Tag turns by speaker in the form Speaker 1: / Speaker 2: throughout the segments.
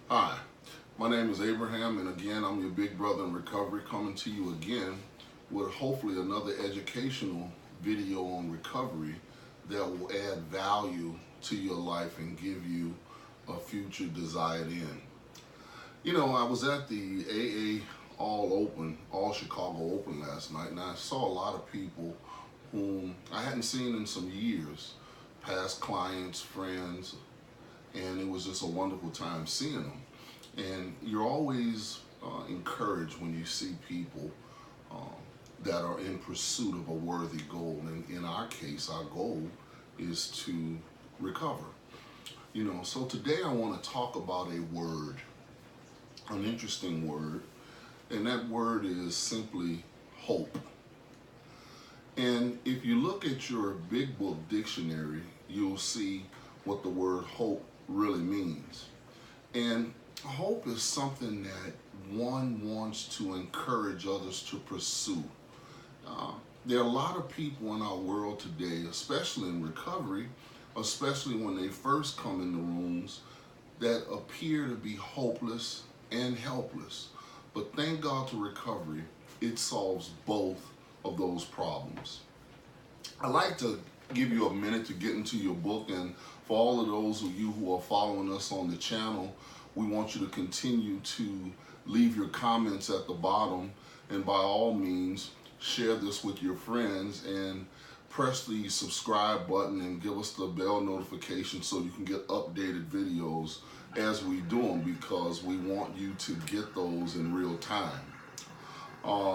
Speaker 1: Hi, my name is Abraham, and again, I'm your big brother in recovery, coming to you again with hopefully another educational video on recovery that will add value to your life and give you a future desired end. You know, I was at the All Chicago Open last night, and I saw a lot of people whom I hadn't seen in some years, past clients, friends, and it was just a wonderful time seeing them. And you're always encouraged when you see people um, that are in pursuit of a worthy goal. And in our case, our goal is to recover. You know, so today I want to talk about a word, an interesting word, and that word is simply hope. And if you look at your big book dictionary, you'll see what the word hope really means. And hope is something that one wants to encourage others to pursue. Uh, there are a lot of people in our world today, especially in recovery, especially when they first come in the rooms, that appear to be hopeless and helpless. But thank God to recovery, it solves both of those problems. I'd like to give you a minute to get into your book, and for all of those of you who are following us on the channel, we want you to continue to leave your comments at the bottom, and by all means share this with your friends and press the subscribe button and give us the bell notification so you can get updated videos as we do them, because we want you to get those in real time.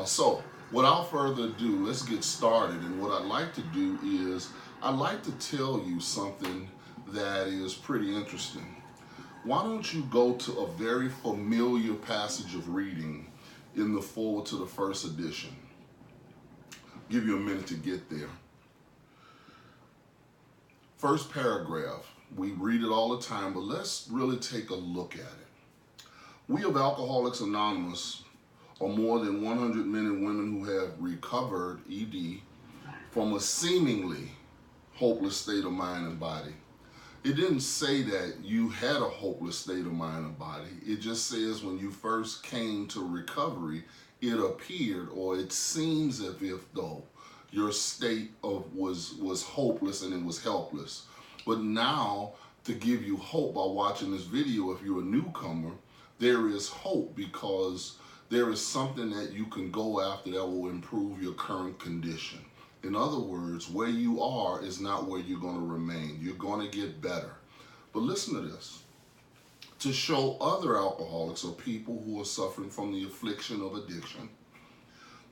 Speaker 1: So without further ado, let's get started. And what I'd like to do is I'd like to tell you something that is pretty interesting. Why don't you go to a very familiar passage of reading in the foreword to the first edition? Give you a minute to get there. First paragraph. We read it all the time, but let's really take a look at it. We of Alcoholics Anonymous are more than 100 men and women who have recovered, ED, from a seemingly hopeless state of mind and body. It didn't say that you had a hopeless state of mind and body. It just says when you first came to recovery, it appeared, or it seems as if though your state was hopeless and it was helpless. But now, to give you hope by watching this video, if you're a newcomer, there is hope, because there is something that you can go after that will improve your current condition. In other words, where you are is not where you're going to remain. You're going to get better. But listen to this. To show other alcoholics or people who are suffering from the affliction of addiction,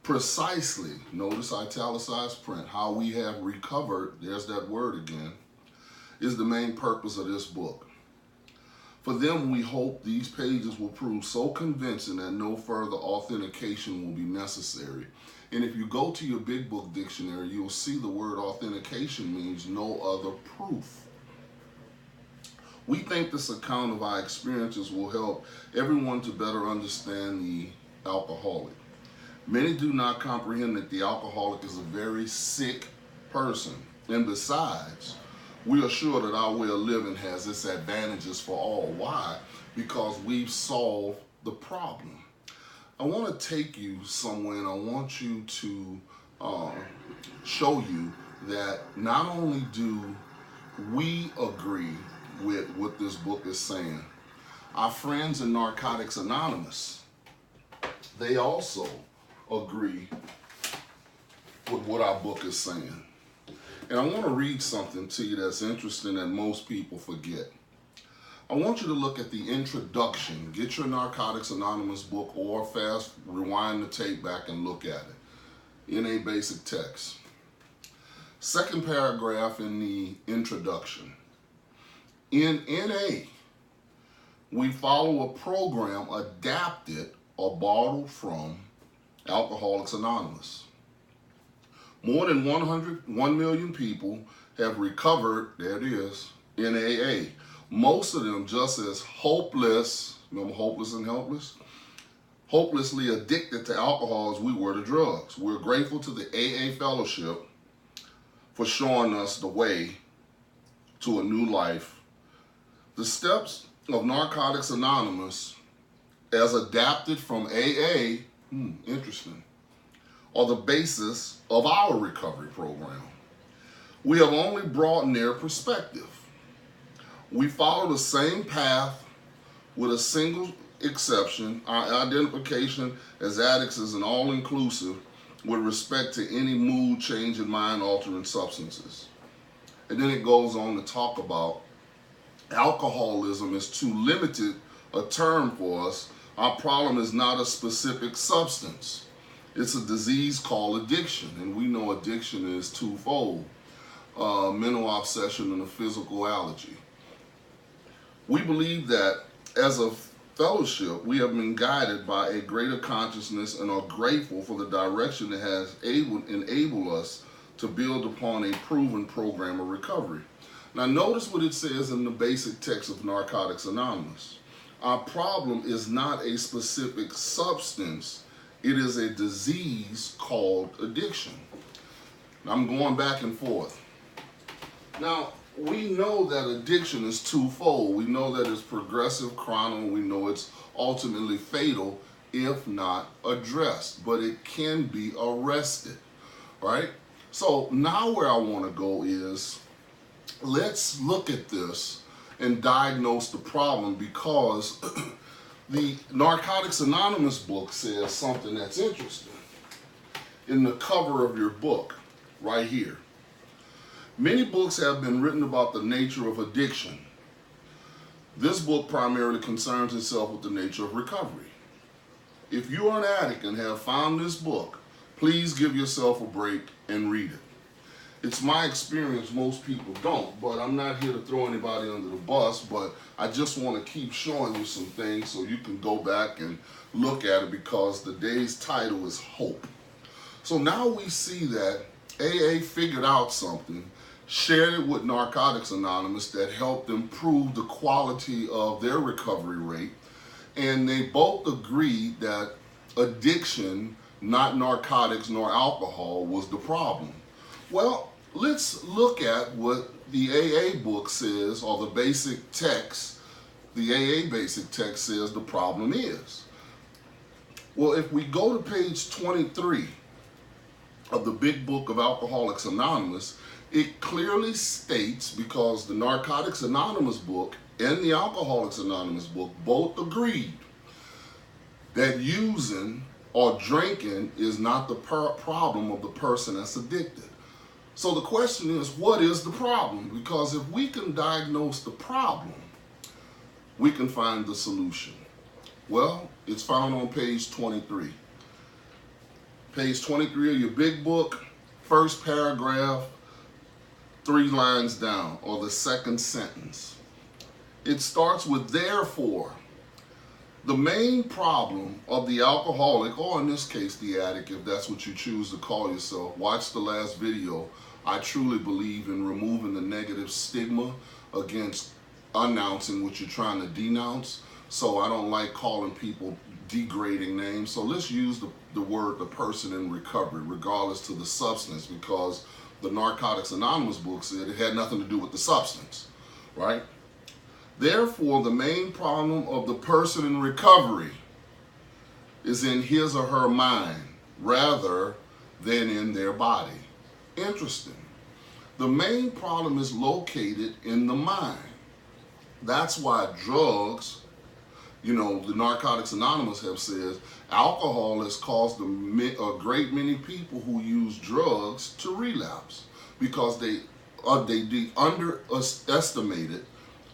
Speaker 1: precisely, notice italicized print, how we have recovered, there's that word again, is the main purpose of this book. For them, we hope these pages will prove so convincing that no further authentication will be necessary. And if you go to your big book dictionary, you'll see the word authentication means no other proof. We think this account of our experiences will help everyone to better understand the alcoholic. Many do not comprehend that the alcoholic is a very sick person. And besides, we are sure that our way of living has its advantages for all. Why? Because we've solved the problem. I want to take you somewhere, and I want you to show you that not only do we agree with what this book is saying, our friends in Narcotics Anonymous, they also agree with what our book is saying. And I want to read something to you that's interesting that most people forget. I want you to look at the introduction. Get your Narcotics Anonymous book, or fast rewind the tape back and look at it in a basic text. Second paragraph in the introduction. In NA, we follow a program adapted or borrowed from Alcoholics Anonymous. More than 1 million people have recovered, there it is, in AA. Most of them just as hopeless, remember hopeless and helpless? Hopelessly addicted to alcohol as we were to drugs. We're grateful to the AA Fellowship for showing us the way to a new life. The steps of Narcotics Anonymous, as adapted from AA, interesting, are the basis of our recovery program. We have only broadened their perspective. We follow the same path with a single exception. Our identification as addicts is an all-inclusive with respect to any mood change and mind-altering substances. And then it goes on to talk about alcoholism is too limited a term for us. Our problem is not a specific substance. It's a disease called addiction, and we know addiction is twofold, mental obsession and a physical allergy. We believe that as a fellowship, we have been guided by a greater consciousness and are grateful for the direction that has enabled us to build upon a proven program of recovery. Now notice what it says in the basic text of Narcotics Anonymous. Our problem is not a specific substance, it is a disease called addiction. Now, I'm going back and forth. Now, we know that addiction is twofold. We know that it's progressive, chronic. We know it's ultimately fatal if not addressed, but it can be arrested, right? So now where I want to go is, let's look at this and diagnose the problem, because the Narcotics Anonymous book says something that's interesting. In the cover of your book, right here. Many books have been written about the nature of addiction. This book primarily concerns itself with the nature of recovery. If you are an addict and have found this book, please give yourself a break and read it. It's my experience most people don't, but I'm not here to throw anybody under the bus, but I just want to keep showing you some things so you can go back and look at it, because today's title is Hope. So now we see that AA figured out something, shared it with Narcotics Anonymous that helped improve the quality of their recovery rate, and they both agreed that addiction, not narcotics nor alcohol, was the problem. Well, let's look at what the AA book says, or the basic text. The AA basic text says the problem is. Well, if we go to page 23 of the big book of Alcoholics Anonymous, it clearly states, because the Narcotics Anonymous book and the Alcoholics Anonymous book both agreed that using or drinking is not the problem of the person that's addicted. So the question is, what is the problem? Because if we can diagnose the problem, we can find the solution. Well, it's found on page 23. Page 23 of your big book, first paragraph, 3 lines down, or the second sentence. It starts with therefore. The main problem of the alcoholic, or in this case the addict, if that's what you choose to call yourself, watch the last video. I truly believe in removing the negative stigma against announcing what you're trying to denounce. So I don't like calling people degrading names. So let's use the word the person in recovery, regardless to the substance, because the Narcotics Anonymous book said it had nothing to do with the substance, right? Therefore, the main problem of the person in recovery is in his or her mind rather than in their body. Interesting. The main problem is located in the mind. That's why drugs, the Narcotics Anonymous have said, alcohol has caused a great many people who use drugs to relapse, because they underestimated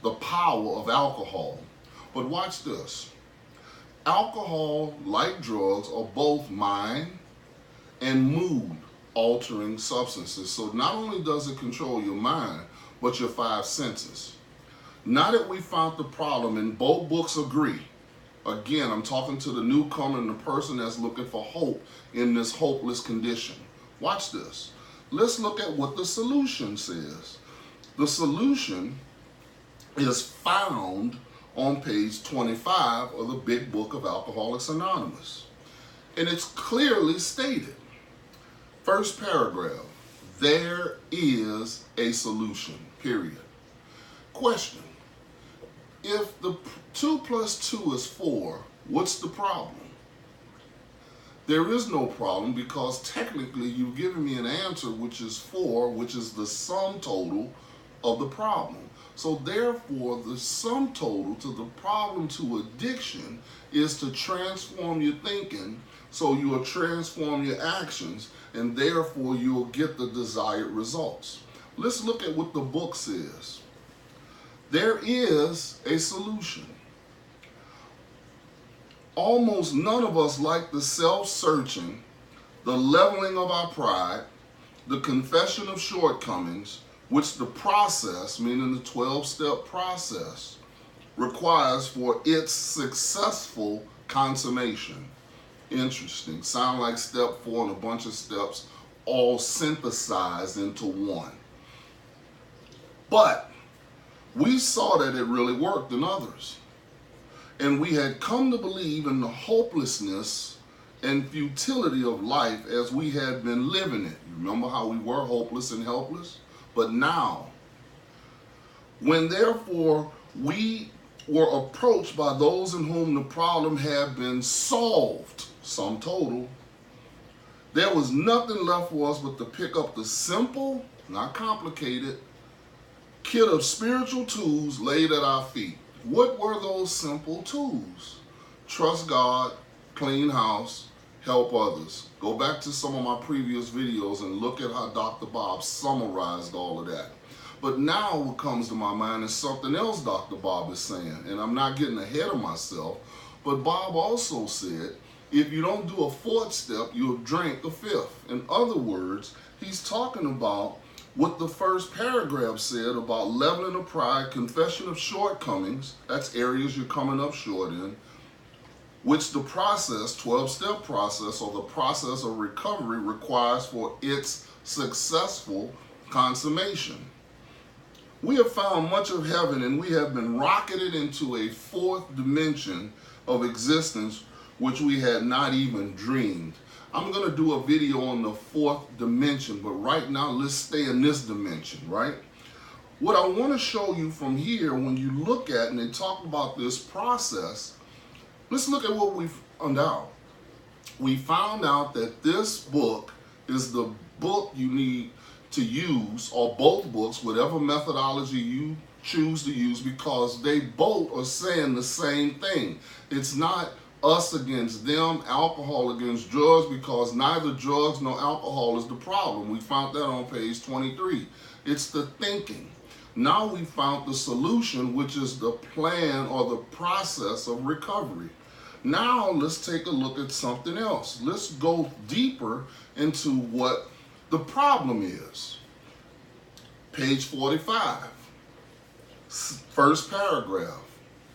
Speaker 1: the power of alcohol. But watch this. Alcohol, like drugs, are both mind and mood altering substances. So not only does it control your mind, but your 5 senses. Now that we found the problem, and both books agree, again, I'm talking to the newcomer and the person that's looking for hope in this hopeless condition. Watch this. Let's look at what the solution says. The solution is found on page 25 of the big book of Alcoholics Anonymous. And it's clearly stated. First paragraph, there is a solution, period. Question, if the 2 plus 2 is 4. What's the problem? There is no problem, because technically you've given me an answer which is 4, which is the sum total of the problem. So therefore, the sum total to the problem to addiction is to transform your thinking, so you will transform your actions, and therefore you'll get the desired results. Let's look at what the book says. There is a solution. Almost none of us like the self-searching, the leveling of our pride, the confession of shortcomings, which the process, meaning the 12-step process, requires for its successful consummation. Interesting. Sound like step 4 and a bunch of steps all synthesized into one. But we saw that it really worked in others. And we had come to believe in the hopelessness and futility of life as we had been living it. You remember how we were hopeless and helpless? But now, when therefore we were approached by those in whom the problem had been solved, sum total, there was nothing left for us but to pick up the simple, not complicated, kit of spiritual tools laid at our feet. What were those simple tools? Trust God, clean house, help others. Go back to some of my previous videos and look at how Dr. Bob summarized all of that. But now what comes to my mind is something else Dr. Bob is saying, and I'm not getting ahead of myself, but Bob also said, if you don't do a 4th step, you'll drink a 5th. In other words, he's talking about what the first paragraph said about leveling of pride, confession of shortcomings, that's areas you're coming up short in, which the process, 12-step process, or the process of recovery requires for its successful consummation. We have found much of heaven, and we have been rocketed into a 4th dimension of existence which we had not even dreamed. I'm going to do a video on the 4th dimension, but right now let's stay in this dimension, right? What I want to show you from here, when you look at and they talk about this process, let's look at what we found out. We found out that this book is the book you need to use, or both books, whatever methodology you choose to use, because they both are saying the same thing. It's not us against them, alcohol against drugs, because neither drugs nor alcohol is the problem. We found that on page 23. It's the thinking. Now we found the solution, which is the plan or the process of recovery. Now let's take a look at something else. Let's go deeper into what the problem is. Page 45, first paragraph,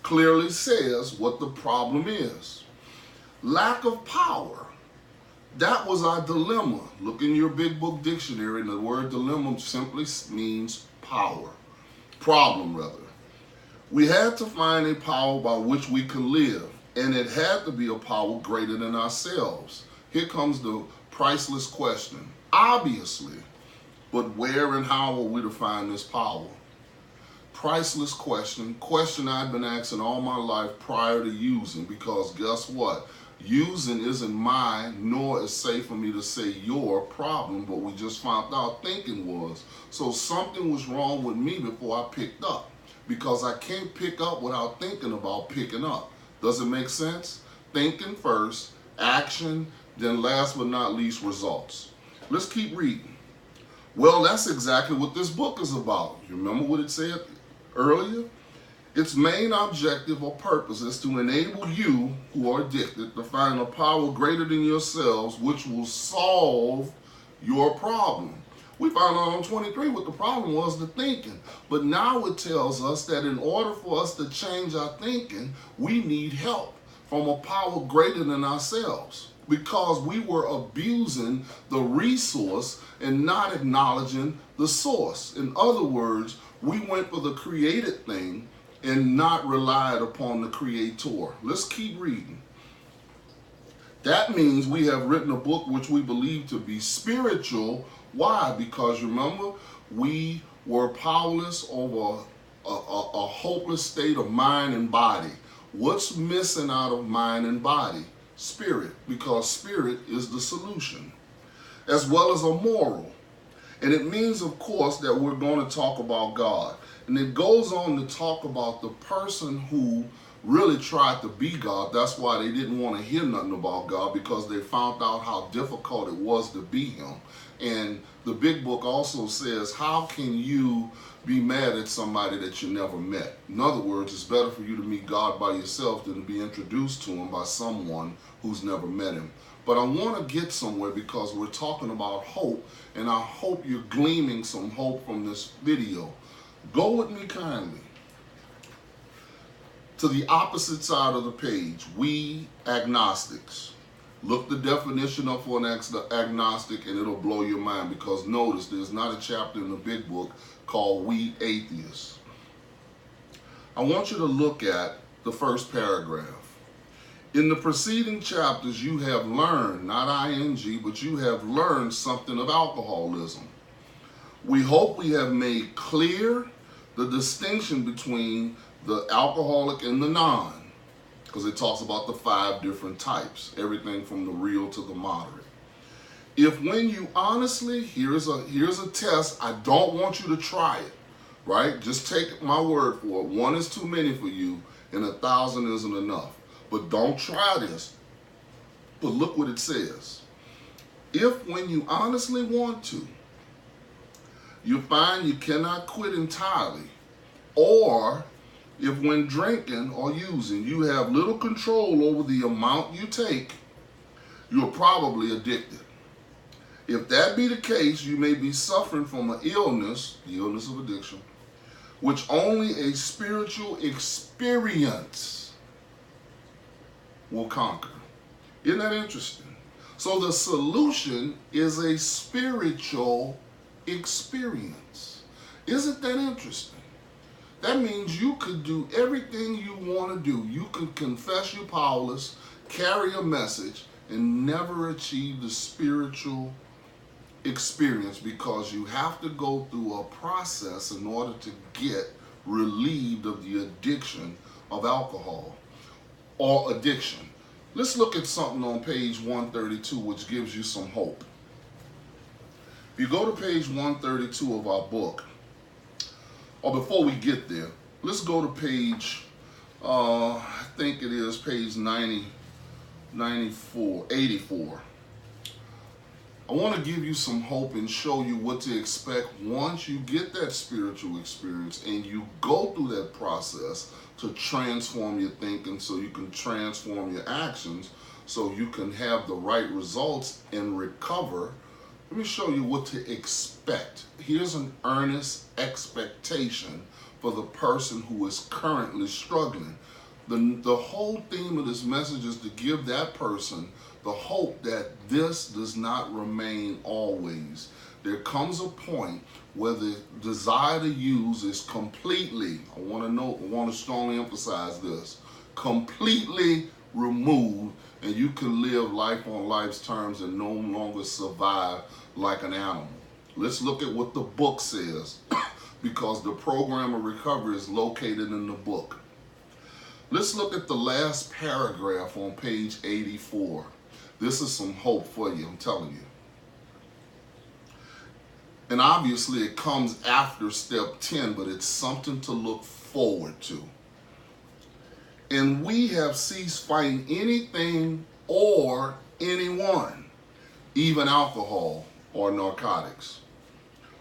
Speaker 1: clearly says what the problem is. Lack of power. That was our dilemma. Look in your big book dictionary, and the word dilemma simply means power. Problem, rather. We had to find a power by which we could live, and it had to be a power greater than ourselves. Here comes the priceless question. Obviously, but where and how are we to find this power? Priceless question I've been asking all my life prior to using, because guess what? Using isn't mine, nor is safe for me to say your problem, but we just found out thinking was. So something was wrong with me before I picked up, because I can't pick up without thinking about picking up. Does it make sense? Thinking first, action, then last but not least, results. Let's keep reading. Well, that's exactly what this book is about. You remember what it said earlier? Its main objective or purpose is to enable you who are addicted to find a power greater than yourselves, which will solve your problem. We found out on 23 what the problem was, the thinking. But now it tells us that in order for us to change our thinking, we need help from a power greater than ourselves, because we were abusing the resource and not acknowledging the source. In other words, we went for the created thing and not relied upon the creator. Let's keep reading. That means we have written a book which we believe to be spiritual. Why? Because remember, we were powerless over a hopeless state of mind and body. What's missing out of mind and body? Spirit, because spirit is the solution, as well as a moral. And it means, of course, that we're going to talk about God. And it goes on to talk about the person who really tried to be God. That's why they didn't want to hear nothing about God, because they found out how difficult it was to be him. And the big book also says, how can you be mad at somebody that you never met? In other words, it's better for you to meet God by yourself than to be introduced to him by someone who's never met him. But I want to get somewhere, because we're talking about hope, and I hope you're gleaming some hope from this video. Go with me kindly to the opposite side of the page. We agnostics. Look the definition up for an agnostic and it'll blow your mind, because notice there's not a chapter in the big book called We Atheists. I want you to look at the first paragraph. In the preceding chapters, you have learned, not ing, but you have learned something of alcoholism. We hope we have made clear the distinction between the alcoholic and the non, because it talks about the 5 different types, everything from the real to the moderate. If when you honestly, here's a test, I don't want you to try it, right? Just take my word for it. 1 is too many for you, and 1,000 isn't enough. But don't try this. But look what it says. If when you honestly want to, you find you cannot quit entirely, or if when drinking or using you have little control over the amount you take, you're probably addicted. If that be the case, you may be suffering from an illness, the illness of addiction, which only a spiritual experience will conquer. Isn't that interesting? So the solution is a spiritual experience. Isn't that interesting? That means you could do everything you want to do. You could confess you're powerless, carry a message, and never achieve the spiritual experience, because you have to go through a process in order to get relieved of the addiction of alcohol or addiction. Let's look at something on page 132 which gives you some hope. If you go to page 132 of our book, or before we get there, let's go to page, I think it is page 84. I want to give you some hope and show you what to expect once you get that spiritual experience and you go through that process to transform your thinking, so you can transform your actions, so you can have the right results and recover. Let me show you what to expect. Here's an earnest expectation for the person who is currently struggling. The whole theme of this message is to give that person the hope that this does not remain always. There comes a point where the desire to use is completely, I want to strongly emphasize this, completely removed, and you can live life on life's terms and no longer survive like an animal. Let's look at what the book says, because the program of recovery is located in the book. Let's look at the last paragraph on page 84. This is some hope for you, I'm telling you. And obviously it comes after step 10, but it's something to look forward to. And we have ceased fighting anything or anyone, even alcohol or narcotics.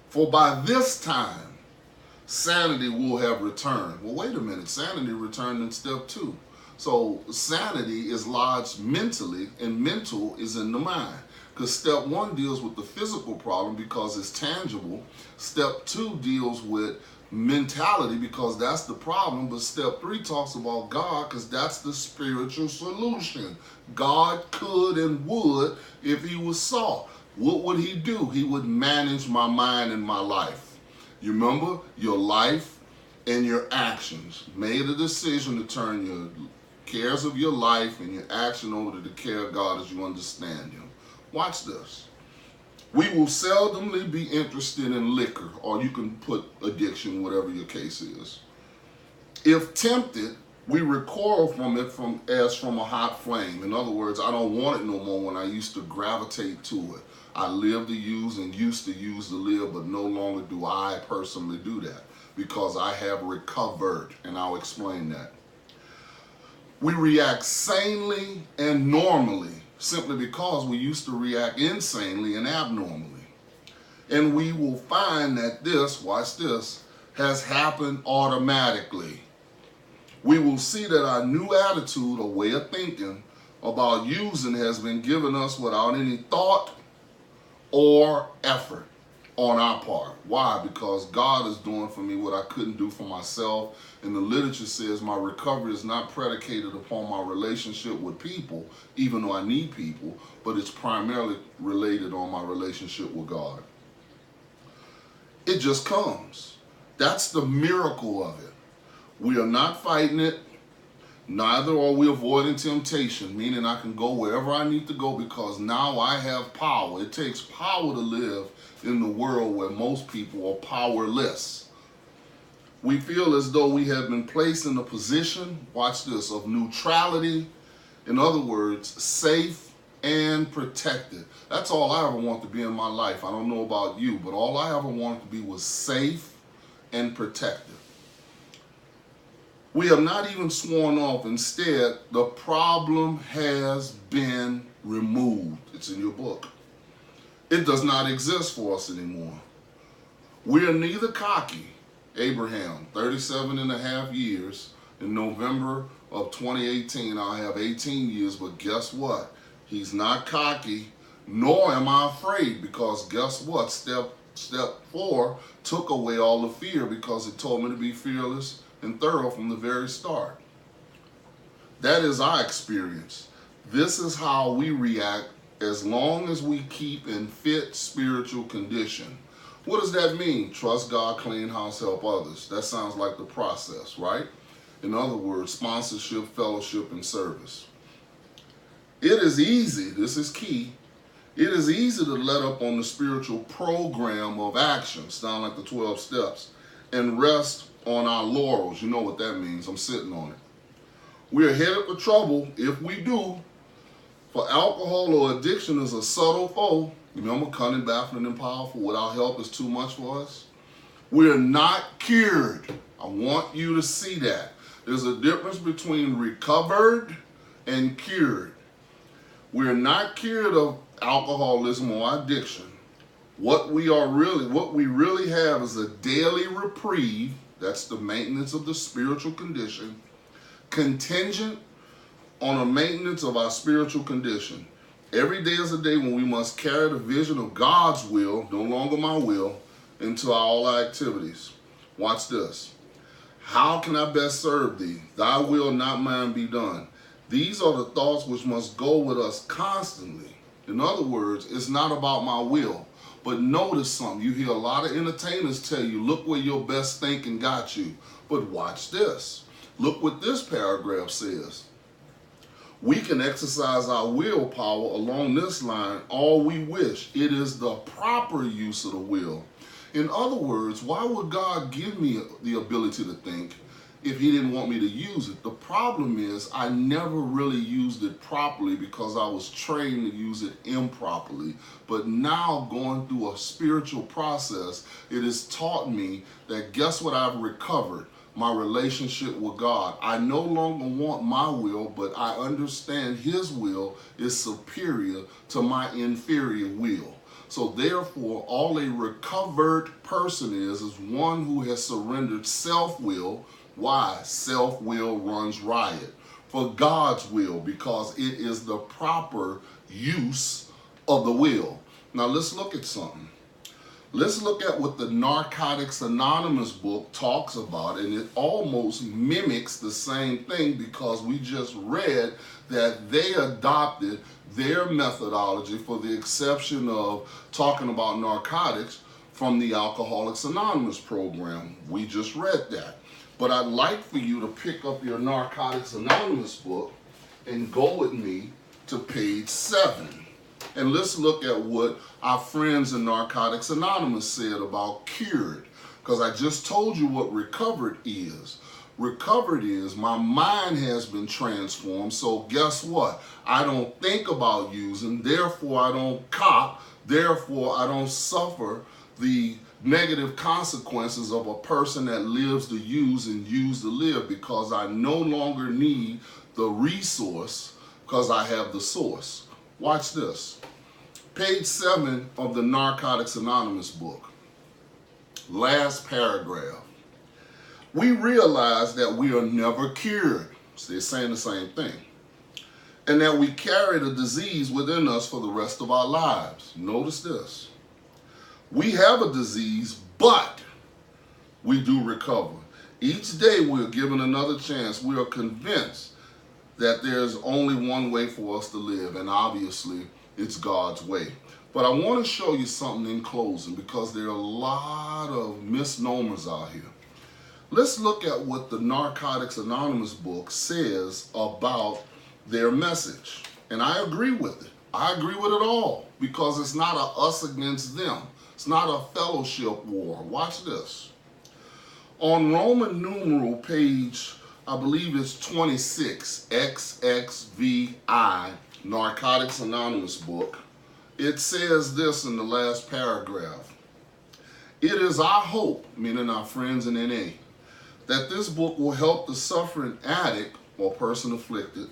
Speaker 1: For by this time, sanity will have returned. Well, wait a minute, sanity returned in step 2. So sanity is lodged mentally, and mental is in the mind. Because step 1 deals with the physical problem because it's tangible. Step 2 deals with mentality because that's the problem. But step 3 talks about God because that's the spiritual solution. God could and would if he was sought. What would he do? He would manage my mind and my life. You remember your life and your actions. Made a decision to turn your cares of your life and your action over to the care of God as you understand him. Watch this. We will seldomly be interested in liquor, or you can put addiction, whatever your case is. If tempted, We recoil from it as from a hot flame. In other words, I don't want it no more when I used to gravitate to it. I live to use and used to use to live, but no longer do I personally do that because I have recovered, and I'll explain that. We react sanely and normally simply because we used to react insanely and abnormally. And we will find that this, watch this, has happened automatically. We will see that our new attitude or way of thinking about using has been given us without any thought or effort on our part. Why? Because God is doing for me what I couldn't do for myself. And the literature says my recovery is not predicated upon my relationship with people, even though I need people, but it's primarily related on my relationship with God. It just comes. That's the miracle of it. We are not fighting it, neither are we avoiding temptation, meaning I can go wherever I need to go because now I have power. It takes power to live in the world where most people are powerless. We feel as though we have been placed in a position, watch this, of neutrality. In other words, safe and protected. That's all I ever want to be in my life. I don't know about you, but all I ever wanted to be was safe and protected. We have not even sworn off. Instead, the problem has been removed. It's in your book. It does not exist for us anymore. We are neither cocky. Abraham, 37 and a half years. In November of 2018, I'll have 18 years, but guess what? He's not cocky, nor am I afraid, because guess what? Step 4 took away all the fear because it told me to be fearless and thorough from the very start. That is our experience. This is how we react as long as we keep in fit spiritual condition. What does that mean? Trust God, clean house, help others. That sounds like the process, right? In other words, sponsorship, fellowship, and service. It is easy, this is key, it is easy to let up on the spiritual program of action, sound like the 12 steps, and rest on our laurels. You know what that means. I'm sitting on it. We are headed for trouble if we do. For alcohol or addiction is a subtle foe. Remember, cunning, baffling, and powerful. Without help is too much for us. We are not cured. I want you to see that. There's a difference between recovered and cured. We are not cured of alcoholism or addiction. What we really have is a daily reprieve. That's the maintenance of the spiritual condition, contingent on a maintenance of our spiritual condition. Every day is a day when we must carry the vision of God's will, no longer my will, into all our activities. Watch this. How can I best serve thee? Thy will, not mine, be done. These are the thoughts which must go with us constantly. In other words, it's not about my will. But notice something. You hear a lot of entertainers tell you, look where your best thinking got you. But watch this. Look what this paragraph says. We can exercise our willpower along this line all we wish. It is the proper use of the will. In other words, why would God give me the ability to think if he didn't want me to use it? The problem is I never really used it properly because I was trained to use it improperly. But now, going through a spiritual process, it has taught me that guess what I've recovered? My relationship with God. I no longer want my will, but I understand his will is superior to my inferior will. So therefore, all a recovered person is one who has surrendered self-will. Why? Self-will runs riot for God's will because it is the proper use of the will. Now let's look at something. Let's look at what the Narcotics Anonymous book talks about, and it almost mimics the same thing because we just read that they adopted their methodology for the exception of talking about narcotics from the Alcoholics Anonymous program. We just read that. But I'd like for you to pick up your Narcotics Anonymous book and go with me to page 7. And let's look at what our friends in Narcotics Anonymous said about cured. Because I just told you what recovered is. Recovered is my mind has been transformed. So guess what? I don't think about using, therefore I don't cop, therefore I don't suffer the negative consequences of a person that lives to use and use to live, because I no longer need the resource because I have the source. Watch this. Page 7 of the Narcotics Anonymous book. Last paragraph. We realize that we are never cured. So they're saying the same thing. And that we carry the disease within us for the rest of our lives. Notice this. We have a disease, but we do recover. Each day we're given another chance. We are convinced that there's only one way for us to live, and obviously it's God's way. But I want to show you something in closing, because there are a lot of misnomers out here. Let's look at what the Narcotics Anonymous book says about their message. And I agree with it. I agree with it all, because it's not a us against them. It's not a fellowship war. Watch this. On Roman numeral page, I believe it's 26, XXVI, Narcotics Anonymous book, it says this in the last paragraph. It is our hope, meaning our friends in NA, that this book will help the suffering addict or person afflicted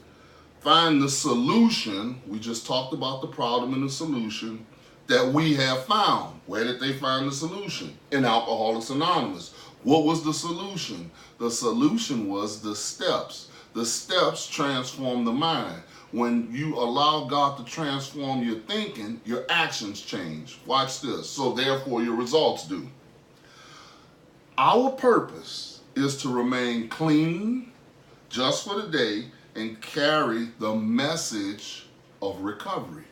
Speaker 1: find the solution. We just talked about the problem and the solution that we have found. Where did they find the solution? In Alcoholics Anonymous. What was the solution? The solution was the steps. The steps transform the mind. When you allow God to transform your thinking, your actions change. Watch this. So therefore your results do. Our purpose is to remain clean just for the day and carry the message of recovery.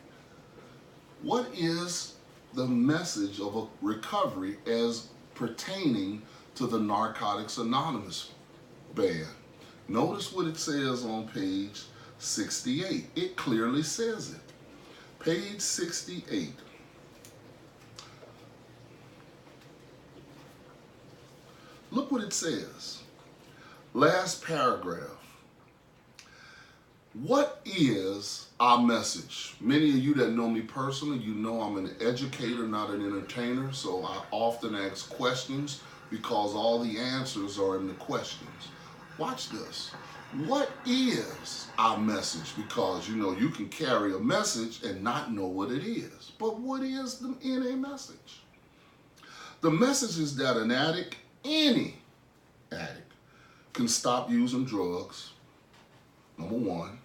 Speaker 1: What is the message of a recovery as pertaining to the Narcotics Anonymous band? Notice what it says on page 68. It clearly says it. Page 68. Look what it says. Last paragraph. What is our message? Many of you that know me personally, you know I'm an educator, not an entertainer, so I often ask questions because all the answers are in the questions. Watch this. What is our message? Because, you know, you can carry a message and not know what it is. But what is the NA message? The message is that an addict, any addict, can stop using drugs, number one.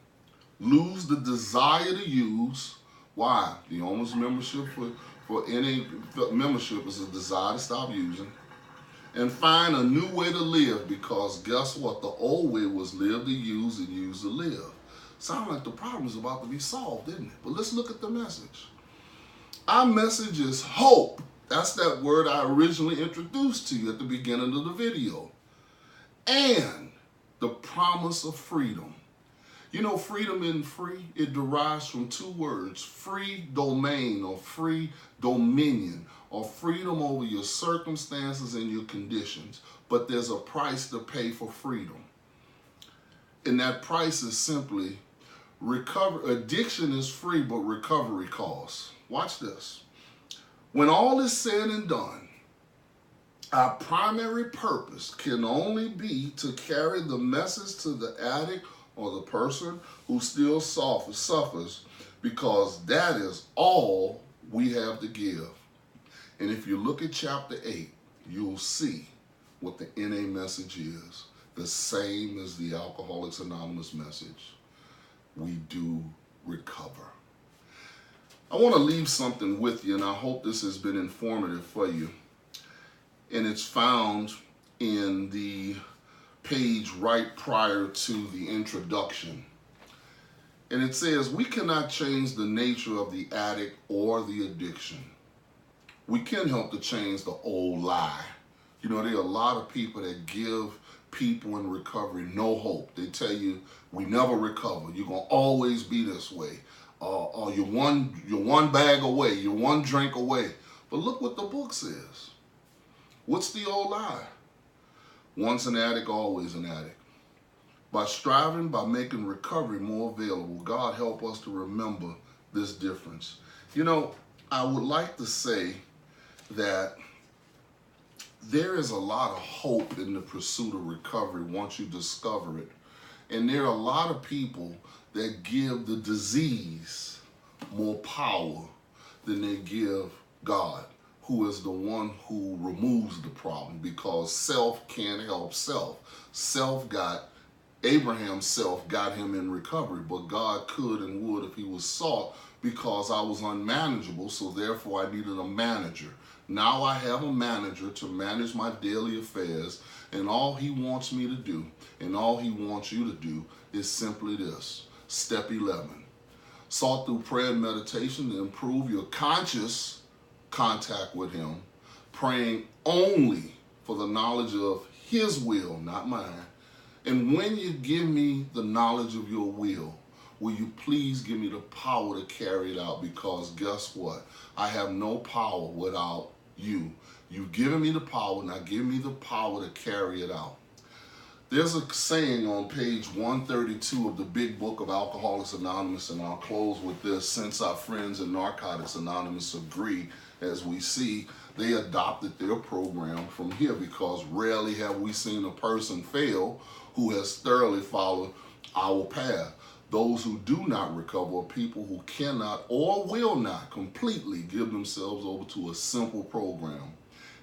Speaker 1: Lose the desire to use. Why? The owner's membership for any membership is a desire to stop using. And find a new way to live, because guess what? The old way was live to use and use to live. Sound like the problem is about to be solved, didn't it? But let's look at the message. Our message is hope. That's that word I originally introduced to you at the beginning of the video. And the promise of freedom. You know, freedom isn't free. It derives from two words: free domain or free dominion, or freedom over your circumstances and your conditions. But there's a price to pay for freedom. And that price is simply recovery. Addiction is free, but recovery costs. Watch this. When all is said and done, our primary purpose can only be to carry the message to the addict or the person who still suffers, because that is all we have to give. And if you look at chapter 8, you'll see what the NA message is. The same as the Alcoholics Anonymous message. We do recover. I want to leave something with you, and I hope this has been informative for you. And it's found in the page right prior to the introduction. And it says, we cannot change the nature of the addict or the addiction. We can help to change the old lie. You know, there are a lot of people that give people in recovery no hope. They tell you, we never recover. You're going to always be this way. Or you're one bag away. You're one drink away. But look what the book says. What's the old lie? Once an addict, always an addict. By striving, by making recovery more available, God help us to remember this difference. You know, I would like to say that there is a lot of hope in the pursuit of recovery once you discover it. And there are a lot of people that give the disease more power than they give God, who is the one who removes the problem, because self can't help self. Abraham's self got him in recovery, but God could and would if he was sought, because I was unmanageable, so therefore I needed a manager. Now I have a manager to manage my daily affairs, and all he wants me to do, and all he wants you to do, is simply this. Step 11. Sought through prayer and meditation to improve your conscious contact with him, praying only for the knowledge of his will, not mine. And when you give me the knowledge of your will you please give me the power to carry it out? Because guess what? I have no power without you. You've given me the power, now give me the power to carry it out. There's a saying on page 132 of the big book of Alcoholics Anonymous, and I'll close with this. Since our friends in Narcotics Anonymous agree, as we see, they adopted their program from here, because rarely have we seen a person fail who has thoroughly followed our path. Those who do not recover are people who cannot or will not completely give themselves over to a simple program.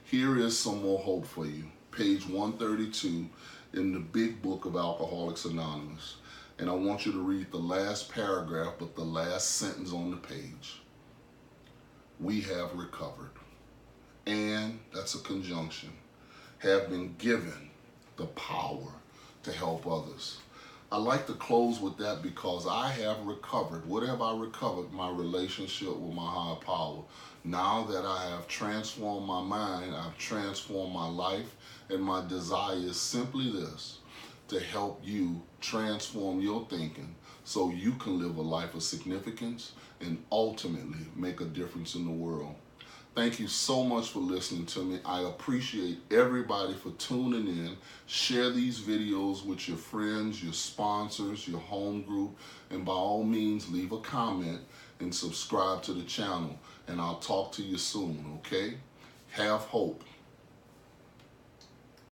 Speaker 1: Here is some more hope for you. Page 132 in the big book of Alcoholics Anonymous. And I want you to read the last paragraph, but the last sentence on the page. We have recovered. And, that's a conjunction, have been given the power to help others. I like to close with that because I have recovered. What have I recovered? My relationship with my higher power. Now that I have transformed my mind, I've transformed my life, and my desire is simply this: to help you transform your thinking so you can live a life of significance and ultimately make a difference in the world. Thank you so much for listening to me. I appreciate everybody for tuning in. Share these videos with your friends, your sponsors, your home group, and by all means, leave a comment and subscribe to the channel. And I'll talk to you soon, okay? Have hope.